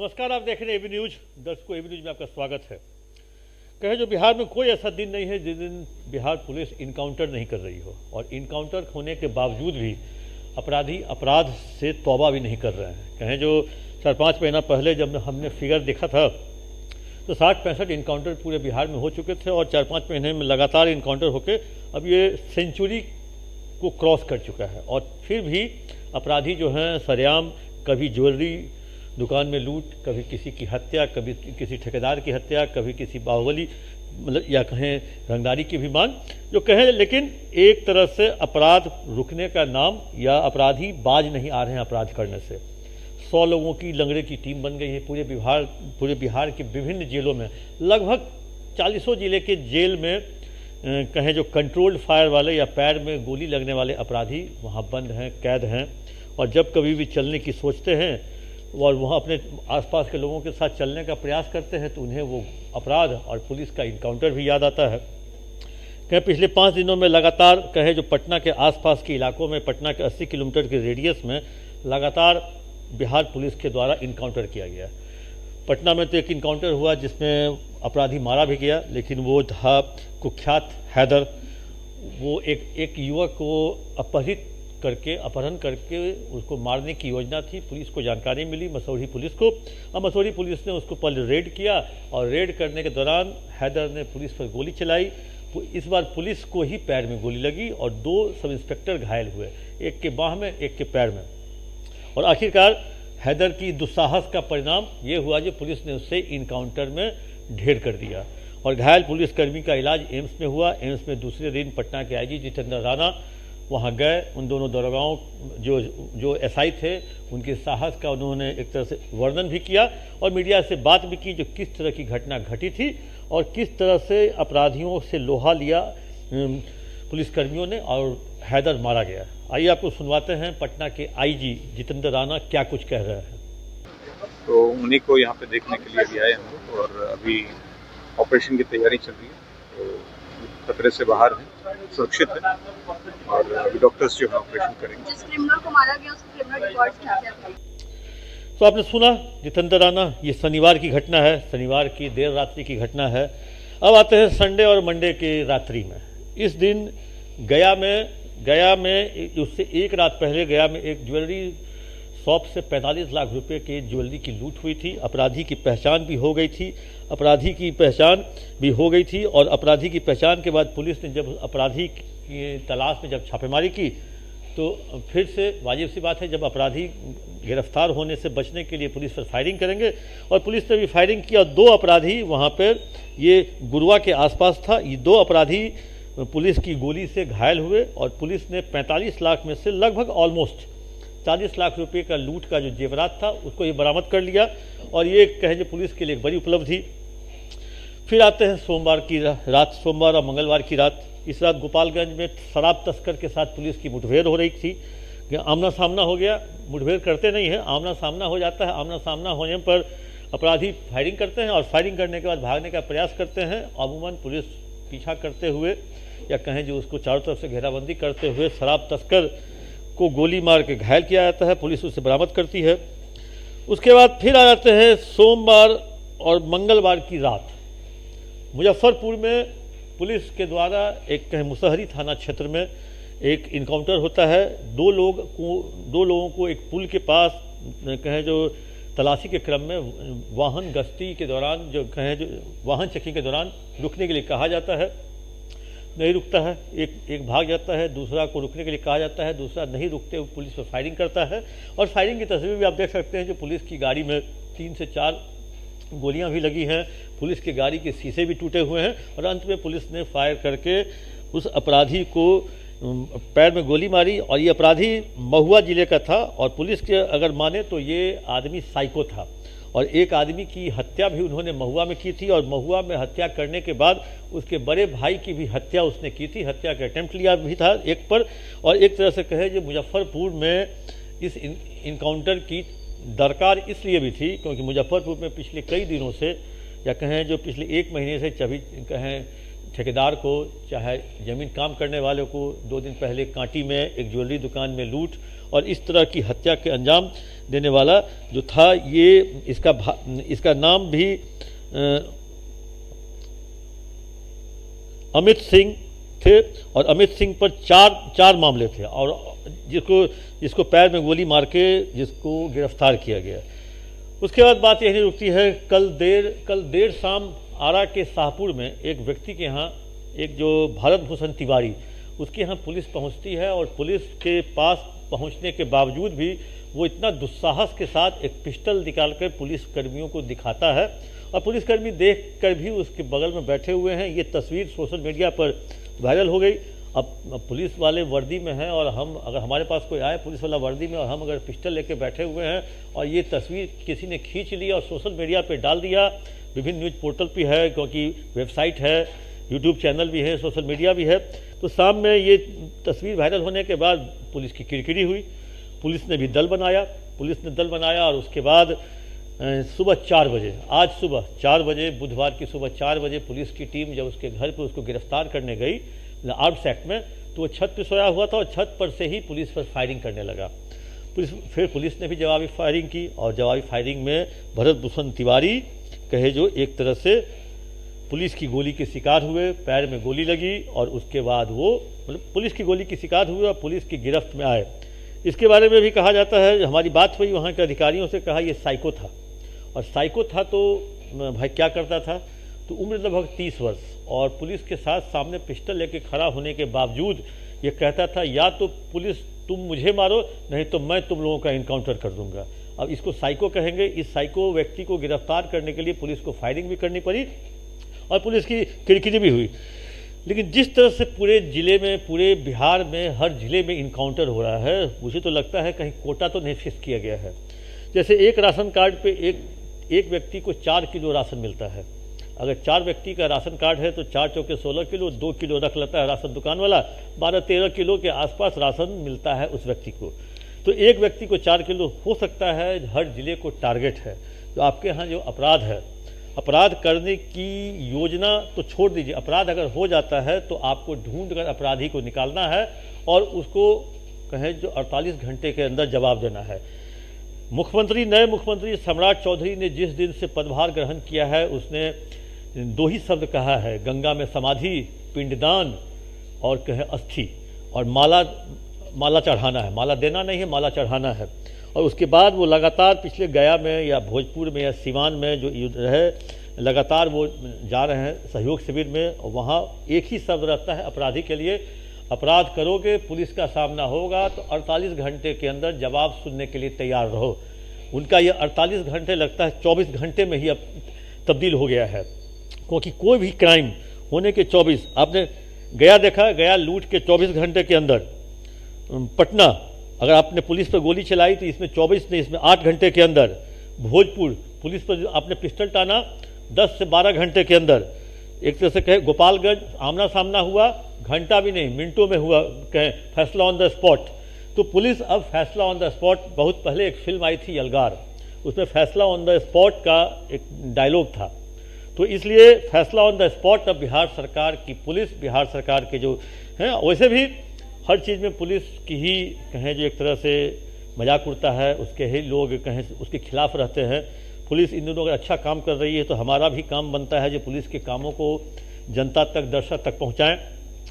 नमस्कार, आप देख रहे हैं एबी न्यूज। दर्शकों, एबी न्यूज में आपका स्वागत है। कहे जो बिहार में कोई ऐसा दिन नहीं है जिस दिन बिहार पुलिस इनकाउंटर नहीं कर रही हो, और इनकाउंटर होने के बावजूद भी अपराधी अपराध से तौबा भी नहीं कर रहे हैं। कहें जो 4-5 महीना पहले जब हमने फिगर देखा था तो 60-65 इनकाउंटर पूरे बिहार में हो चुके थे, और 4-5 महीने में लगातार इनकाउंटर होकर अब ये सेंचुरी को क्रॉस कर चुका है। और फिर भी अपराधी जो हैं सरेआम, कभी ज्वेलरी दुकान में लूट, कभी किसी की हत्या, कभी किसी ठेकेदार की हत्या, कभी किसी बाहुबली मतलब या कहें रंगदारी की भी मांग जो कहें, लेकिन एक तरह से अपराध रुकने का नाम या अपराधी बाज नहीं आ रहे हैं अपराध करने से। 100 लोगों की लंगड़े की टीम बन गई है पूरे बिहार के विभिन्न जेलों में। लगभग 40 जिले के जेल में कहें जो कंट्रोल्ड फायर वाले या पैर में गोली लगने वाले अपराधी वहाँ बंद हैं, कैद हैं। और जब कभी भी चलने की सोचते हैं और वहाँ अपने आसपास के लोगों के साथ चलने का प्रयास करते हैं तो उन्हें वो अपराध और पुलिस का इनकाउंटर भी याद आता है। कहें पिछले 5 दिनों में लगातार कहें जो पटना के आसपास के इलाकों में, पटना के 80 किलोमीटर के रेडियस में लगातार बिहार पुलिस के द्वारा इनकाउंटर किया गया। पटना में तो एक इनकाउंटर हुआ जिसमें अपराधी मारा भी गया, लेकिन वो था कुख्यात हैदर। वो एक युवक को अपहरण करके उसको मारने की योजना थी। पुलिस को जानकारी मिली, मसौढ़ी पुलिस को, और मसौढ़ी पुलिस ने उसको पहले रेड किया, और रेड करने के दौरान हैदर ने पुलिस पर गोली चलाई। इस बार पुलिस को ही पैर में गोली लगी और 2 सब इंस्पेक्टर घायल हुए, एक के बाह में, एक के पैर में। और आखिरकार हैदर की दुस्साहस का परिणाम ये हुआ जो पुलिस ने उससे इनकाउंटर में ढेर कर दिया। और घायल पुलिसकर्मी का इलाज एम्स में हुआ। एम्स में दूसरे दिन पटना के आईजी जितेंद्र राणा वहाँ गए। उन दोनों दरोगाओं जो एसआई थे उनके साहस का उन्होंने एक तरह से वर्णन भी किया और मीडिया से बात भी की जो किस तरह की घटना घटी थी और किस तरह से अपराधियों से लोहा लिया पुलिसकर्मियों ने और हैदर मारा गया। आइए आपको सुनवाते हैं पटना के आईजी जितेंद्र राणा क्या कुछ कह रहे हैं। तो उन्हीं को यहाँ पे देखने के लिए भी आए हम लोग, और अभी ऑपरेशन की तैयारी चल रही है। तो खतरे से बाहर है, सुरक्षित है, और अभी डॉक्टर्स जो है ऑपरेशन करेंगे। जिस क्रिमिनल को मारा गया उसके क्रिमिनल रिकॉर्ड्स क्या थे? तो आपने सुना जितेंद्र राणा, ये शनिवार की घटना है, शनिवार की देर रात्रि की घटना है। अब आते हैं संडे और मंडे के रात्रि में। इस दिन गया में उससे एक रात पहले गया में एक ज्वेलरी शॉप से 45 लाख रुपए की ज्वेलरी की लूट हुई थी। अपराधी की पहचान भी हो गई थी, और अपराधी की पहचान के बाद पुलिस ने जब अपराधी की तलाश में जब छापेमारी की तो फिर से वाजिब सी बात है, जब अपराधी गिरफ्तार होने से बचने के लिए पुलिस पर फायरिंग करेंगे, और पुलिस ने भी फायरिंग किया। 2 अपराधी वहाँ पर, ये गुरुआ के आसपास था, ये 2 अपराधी पुलिस की गोली से घायल हुए, और पुलिस ने 45 लाख में से लगभग ऑलमोस्ट 40 लाख रुपए का लूट का जो जेवरात था उसको ये बरामद कर लिया, और ये कहें जो पुलिस के लिए एक बड़ी उपलब्धि। फिर आते हैं सोमवार की रात, सोमवार और मंगलवार की रात। इस रात गोपालगंज में शराब तस्कर के साथ पुलिस की मुठभेड़ हो रही थी। आमना सामना हो गया, मुठभेड़ करते नहीं हैं, आमना सामना हो जाता है। आमना सामना होने पर अपराधी फायरिंग करते हैं, और फायरिंग करने के बाद भागने का प्रयास करते हैं। अमूमन पुलिस पीछा करते हुए या कहें जो उसको चारों तरफ से घेराबंदी करते हुए शराब तस्कर को गोली मार के घायल किया जाता है, पुलिस उसे बरामद करती है। उसके बाद फिर आ जाते हैं सोमवार और मंगलवार की रात। मुजफ्फरपुर में पुलिस के द्वारा एक कहें मुसहरी थाना क्षेत्र में एक इनकाउंटर होता है। 2 लोगों को एक पुल के पास कहें जो तलाशी के क्रम में वाहन गश्ती के दौरान जो कहें जो वाहन चेकिंग के दौरान रुकने के लिए कहा जाता है, नहीं रुकता है। एक भाग जाता है, दूसरा को रुकने के लिए कहा जाता है, दूसरा नहीं रुकते हुए पुलिस पर फायरिंग करता है। और फायरिंग की तस्वीर भी आप देख सकते हैं जो पुलिस की गाड़ी में 3 से 4 गोलियां भी लगी हैं, पुलिस की गाड़ी के शीशे भी टूटे हुए हैं, और अंत में पुलिस ने फायर करके उस अपराधी को पैर में गोली मारी। और ये अपराधी महुआ जिले का था, और पुलिस के अगर माने तो ये आदमी साइको था, और एक आदमी की हत्या भी उन्होंने महुआ में की थी, और महुआ में हत्या करने के बाद उसके बड़े भाई की भी हत्या उसने की थी। हत्या का अटेम्प्ट लिया भी था एक पर, और एक तरह से कहे जो मुजफ्फरपुर में इस इनकाउंटर की दरकार इसलिए भी थी क्योंकि मुजफ्फरपुर में पिछले कई दिनों से या कहें जो पिछले 1 महीने से कहें ठेकेदार को, चाहे ज़मीन काम करने वाले को 2 दिन पहले कांटी में एक ज्वेलरी दुकान में लूट और इस तरह की हत्या के अंजाम देने वाला जो था, ये इसका नाम भी अमित सिंह थे और अमित सिंह पर चार मामले थे और जिसको पैर में गोली मार के जिसको गिरफ्तार किया गया। उसके बाद बात यही नहीं रुकती है। कल देर शाम आरा के शाहपुर में एक व्यक्ति के यहाँ, एक जो भारत भूषण तिवारी, उसके यहाँ पुलिस पहुँचती है और पुलिस के पास पहुँचने के बावजूद भी वो इतना दुस्साहस के साथ एक पिस्टल निकालकर पुलिस कर्मियों को दिखाता है और पुलिसकर्मी देख कर भी उसके बगल में बैठे हुए हैं। ये तस्वीर सोशल मीडिया पर वायरल हो गई। अब पुलिस वाले वर्दी में हैं और अगर हमारे पास कोई आए पुलिस वाला वर्दी में और हम अगर पिस्टल लेके बैठे हुए हैं और ये तस्वीर किसी ने खींच ली और सोशल मीडिया पे डाल दिया, विभिन्न न्यूज़ पोर्टल पे है, क्योंकि वेबसाइट है, यूट्यूब चैनल भी है, सोशल मीडिया भी है, तो शाम में ये तस्वीर वायरल होने के बाद पुलिस की किरकिरी हुई। पुलिस ने भी दल बनाया और उसके बाद सुबह 4 बजे, आज सुबह 4 बजे, बुधवार की सुबह 4 बजे पुलिस की टीम जब उसके घर पर उसको गिरफ्तार करने गई आर्म्स एक्ट में, तो वो छत पर सोया हुआ था और छत पर से ही पुलिस पर फायरिंग करने लगा। फिर पुलिस ने भी जवाबी फायरिंग की और जवाबी फायरिंग में भरत भूषण तिवारी कहे जो एक तरह से पुलिस की गोली के शिकार हुए, पैर में गोली लगी और उसके बाद वो पुलिस की गोली के शिकार हुए और पुलिस की गिरफ्त में आए। इसके बारे में भी कहा जाता है, हमारी बात हुई वहाँ के अधिकारियों से, कहा ये साइको था और साइको था तो भाई क्या करता था, तो उम्र लगभग 30 वर्ष और पुलिस के साथ सामने पिस्टल लेके खड़ा होने के बावजूद ये कहता था या तो पुलिस तुम मुझे मारो नहीं तो मैं तुम लोगों का इनकाउंटर कर दूंगा। अब इसको साइको कहेंगे। इस साइको व्यक्ति को गिरफ्तार करने के लिए पुलिस को फायरिंग भी करनी पड़ी और पुलिस की किरकिरी भी हुई। लेकिन जिस तरह से पूरे ज़िले में, पूरे बिहार में हर ज़िले में इनकाउंटर हो रहा है, मुझे तो लगता है कहीं कोटा तो नहीं फिक्स किया गया है। जैसे एक राशन कार्ड पे एक व्यक्ति को 4 किलो राशन मिलता है। अगर 4 व्यक्ति का राशन कार्ड है तो 4 चौके 16 किलो, 2 किलो रख लेता है राशन दुकान वाला, 12-13 किलो के आसपास राशन मिलता है उस व्यक्ति को। तो एक व्यक्ति को 4 किलो हो सकता है। हर जिले को टारगेट है। तो आपके यहाँ जो अपराध है, अपराध करने की योजना तो छोड़ दीजिए, अपराध अगर हो जाता है तो आपको ढूंढ कर अपराधी को निकालना है और उसको कहें जो 48 घंटे के अंदर जवाब देना है। नए मुख्यमंत्री सम्राट चौधरी ने जिस दिन से पदभार ग्रहण किया है उसने 2 ही शब्द कहा है, गंगा में समाधि, पिंडदान और कहे अस्थि और माला चढ़ाना है। माला देना नहीं है, माला चढ़ाना है। और उसके बाद वो लगातार पिछले गया में या भोजपुर में या सिवान में जो युद्ध है, लगातार वो जा रहे हैं सहयोग शिविर में। वहाँ एक ही शब्द रहता है अपराधी के लिए, अपराध करोगे पुलिस का सामना होगा तो 48 घंटे के अंदर जवाब सुनने के लिए तैयार रहो। उनका ये 48 घंटे लगता है 24 घंटे में ही अब तब्दील हो गया है, क्योंकि कोई भी क्राइम होने के 24, आपने गया देखा, गया लूट के 24 घंटे के अंदर, पटना अगर आपने पुलिस पर गोली चलाई तो इसमें 24 नहीं, इसमें 8 घंटे के अंदर, भोजपुर पुलिस पर आपने पिस्टल टाना 10 से 12 घंटे के अंदर, एक तरह से कहे गोपालगंज आमना सामना हुआ, घंटा भी नहीं मिनटों में हुआ, कहें फैसला ऑन द स्पॉट। तो पुलिस अब फैसला ऑन द स्पॉट, बहुत पहले एक फिल्म आई थी यलगार, उसमें फैसला ऑन द स्पॉट का एक डायलॉग था। तो इसलिए फैसला ऑन द स्पॉट अब बिहार सरकार की पुलिस, बिहार सरकार के जो हैं, वैसे भी हर चीज़ में पुलिस की ही कहें जो एक तरह से मजाक उड़ता है, उसके ही लोग कहें उसके खिलाफ रहते हैं। पुलिस इन दिनों अगर अच्छा काम कर रही है तो हमारा भी काम बनता है जो पुलिस के कामों को जनता तक, दर्शक तक पहुँचाएँ,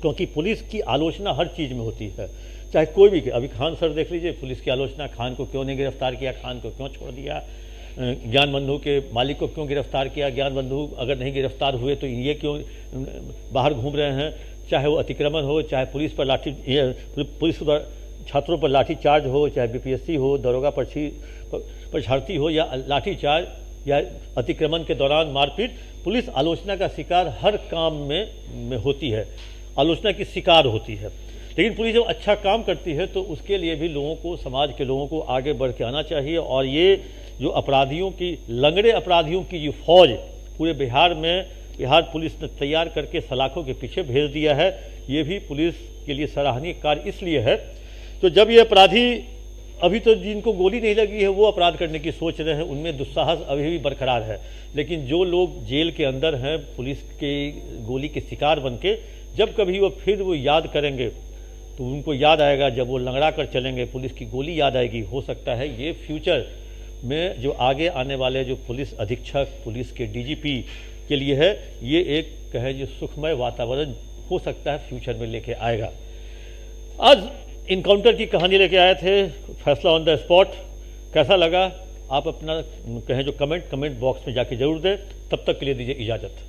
क्योंकि पुलिस की आलोचना हर चीज़ में होती है, चाहे कोई भी। अभी खान सर देख लीजिए, पुलिस की आलोचना, खान को क्यों नहीं गिरफ्तार किया, खान को क्यों छोड़ दिया, ज्ञान बंधु के मालिक को क्यों गिरफ्तार किया, ज्ञान बंधु अगर नहीं गिरफ्तार हुए तो ये क्यों बाहर घूम रहे हैं, चाहे वो अतिक्रमण हो, चाहे पुलिस पर पुलिस छात्रों पर लाठीचार्ज हो, चाहे बीपीएससी हो, दरोगा परीक्षार्थी हो या लाठीचार्ज या अतिक्रमण के दौरान मारपीट, पुलिस आलोचना का शिकार हर काम में होती है, आलोचना की शिकार होती है। लेकिन पुलिस जब अच्छा काम करती है तो उसके लिए भी लोगों को, समाज के लोगों को आगे बढ़ के आना चाहिए। और ये जो अपराधियों की, लंगड़े अपराधियों की जो फौज पूरे बिहार में, बिहार पुलिस ने तैयार करके सलाखों के पीछे भेज दिया है, ये भी पुलिस के लिए सराहनीय कार्य इसलिए है। तो जब ये अपराधी अभी तो जिनको गोली नहीं लगी है वो अपराध करने की सोच रहे हैं, उनमें दुस्साहस अभी भी बरकरार है। लेकिन जो लोग जेल के अंदर हैं, पुलिस के गोली के शिकार बन के, जब कभी वो फिर वो याद करेंगे तो उनको याद आएगा, जब वो लंगड़ा कर चलेंगे पुलिस की गोली याद आएगी। हो सकता है ये फ्यूचर में जो आगे आने वाले जो पुलिस अधीक्षक, पुलिस के डीजीपी के लिए है, ये एक कहे जो सुखमय वातावरण हो सकता है फ्यूचर में लेके आएगा। आज इनकाउंटर की कहानी लेके आए थे, फैसला ऑन द स्पॉट। कैसा लगा आप अपना कहें जो कमेंट बॉक्स में जाके जरूर दें। तब तक के लिए दीजिए इजाज़त।